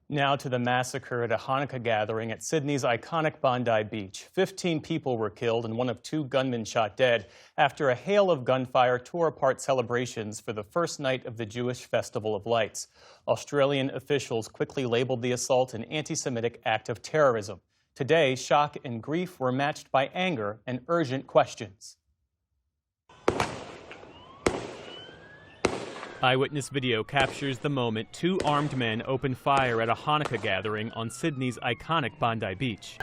Now to the massacre at a Hanukkah gathering at Sydney's iconic Bondi Beach. 15 people were killed and one of 2 gunmen shot dead after a hail of gunfire tore apart celebrations for the first night of the Jewish Festival of Lights. Australian officials quickly labeled the assault an anti-Semitic act of terrorism. Today, shock and grief were matched by anger and urgent questions. Eyewitness video captures the moment 2 armed men opened fire at a Hanukkah gathering on Sydney's iconic Bondi Beach.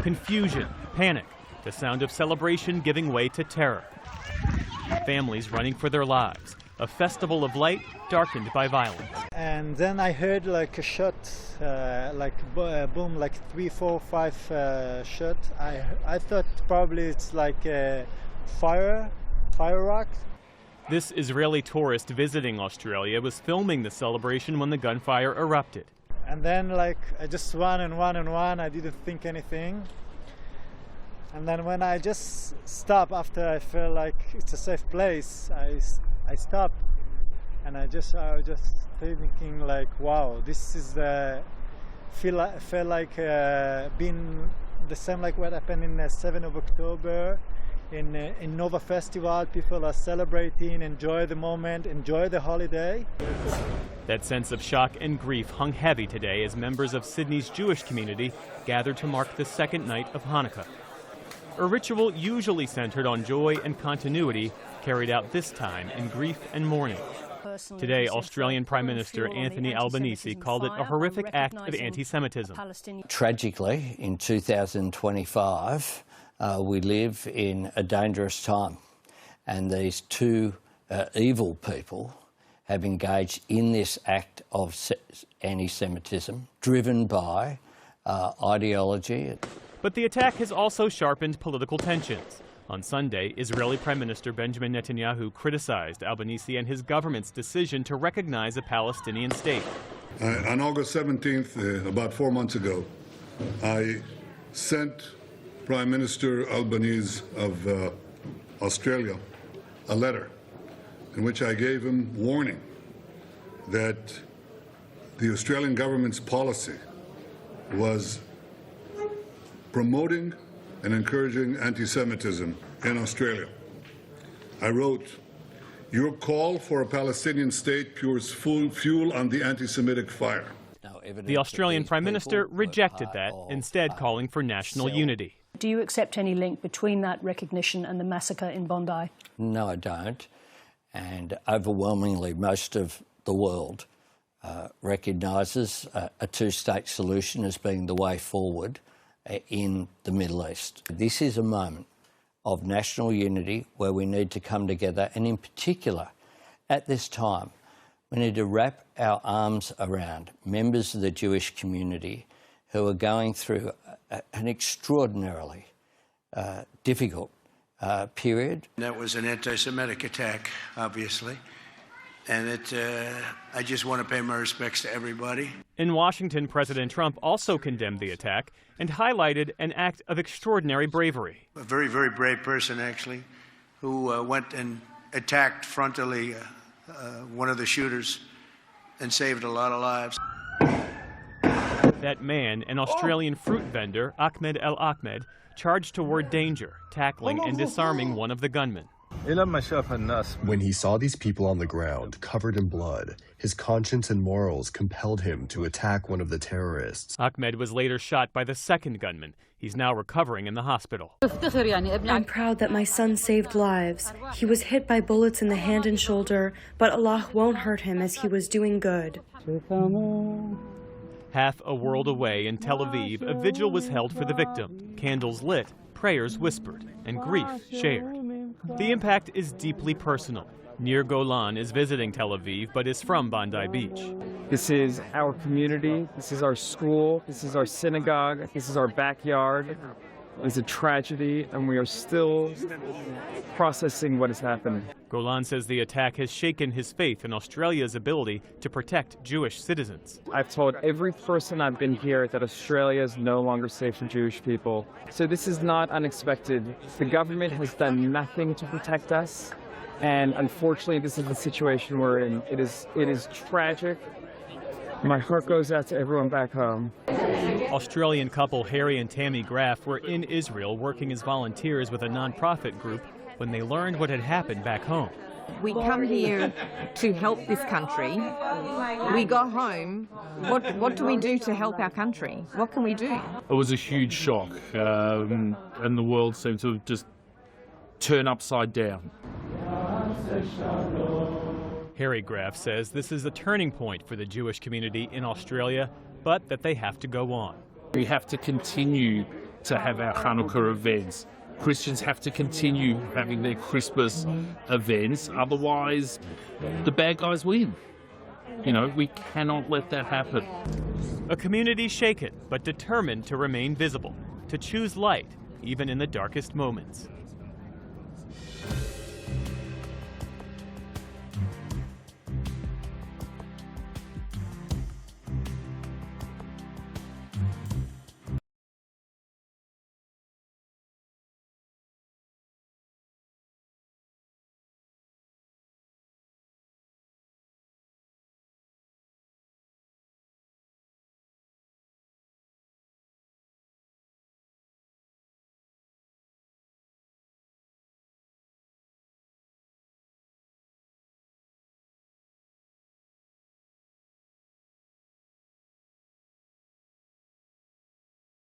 Confusion, panic, the sound of celebration giving way to terror. Families running for their lives. A festival of light darkened by violence. And then I heard like a shot, boom, like 3, 4, 5 shot. I thought probably it's like a firework. This Israeli tourist visiting Australia was filming the celebration when the gunfire erupted. And then like I just ran. I didn't think anything. And then when I just stopped after I felt like it's a safe place, I stopped. And I was just thinking like, wow, this is felt like being the same like what happened in the 7th of October. In Nova Festival, people are celebrating, enjoy the moment, enjoy the holiday. That sense of shock and grief hung heavy today as members of Sydney's Jewish community gathered to mark the second night of Hanukkah. A ritual usually centered on joy and continuity, carried out this time in grief and mourning. Today, Australian Prime Minister Anthony Albanese called it a horrific act of anti-Semitism. Tragically, in 2025, we live in a dangerous time, and these 2 evil people have engaged in this act of anti-Semitism driven by ideology. But the attack has also sharpened political tensions. On Sunday, Israeli Prime Minister Benjamin Netanyahu criticized Albanese and his government's decision to recognize a Palestinian state. On August 17th, about 4 months ago, I sent Prime Minister Albanese of Australia a letter in which I gave him warning that the Australian government's policy was promoting and encouraging anti-Semitism in Australia. I wrote, "Your call for a Palestinian state pours fuel on the anti-Semitic fire." The Australian Prime Minister rejected that, instead calling for national unity. Do you accept any link between that recognition and the massacre in Bondi? No, I don't. And overwhelmingly, most of the world recognises a 2-state solution as being the way forward in the Middle East. This is a moment of national unity where we need to come together, and in particular, at this time, we need to wrap our arms around members of the Jewish community who are going through an extraordinarily difficult period. That was an anti-Semitic attack, obviously, and I just want to pay my respects to everybody. In Washington, President Trump also condemned the attack and highlighted an act of extraordinary bravery. A very, very brave person, actually, who went and attacked frontally one of the shooters and saved a lot of lives. That man, an Australian fruit vendor, Ahmed El Ahmed, charged toward danger, tackling and disarming one of the gunmen. When he saw these people on the ground, covered in blood, his conscience and morals compelled him to attack one of the terrorists. Ahmed was later shot by the second gunman. He's now recovering in the hospital. I'm proud that my son saved lives. He was hit by bullets in the hand and shoulder, but Allah won't hurt him as he was doing good. Half a world away in Tel Aviv, a vigil was held for the victim. Candles lit, prayers whispered, and grief shared. The impact is deeply personal. Nir Golan is visiting Tel Aviv, but is from Bondi Beach. This is our community, this is our school, this is our synagogue, this is our backyard. It's a tragedy, and we are still processing what has happened. Golan says the attack has shaken his faith in Australia's ability to protect Jewish citizens. I've told every person I've been here that Australia is no longer safe for Jewish people. So this is not unexpected. The government has done nothing to protect us, and unfortunately this is the situation we're in. It is tragic. My heart goes out to everyone back home. Australian couple Harry and Tammy Graff were in Israel working as volunteers with a nonprofit group when they learned what had happened back home. We come here to help this country. We go home. What do we do to help our country? What can we do? It was a huge shock, and the world seemed to just turn upside down. Harry Graff says this is a turning point for the Jewish community in Australia, but that they have to go on. We have to continue to have our Hanukkah events. Christians have to continue having their Christmas events, otherwise the bad guys win. You know, we cannot let that happen. A community shaken, but determined to remain visible, to choose light, even in the darkest moments.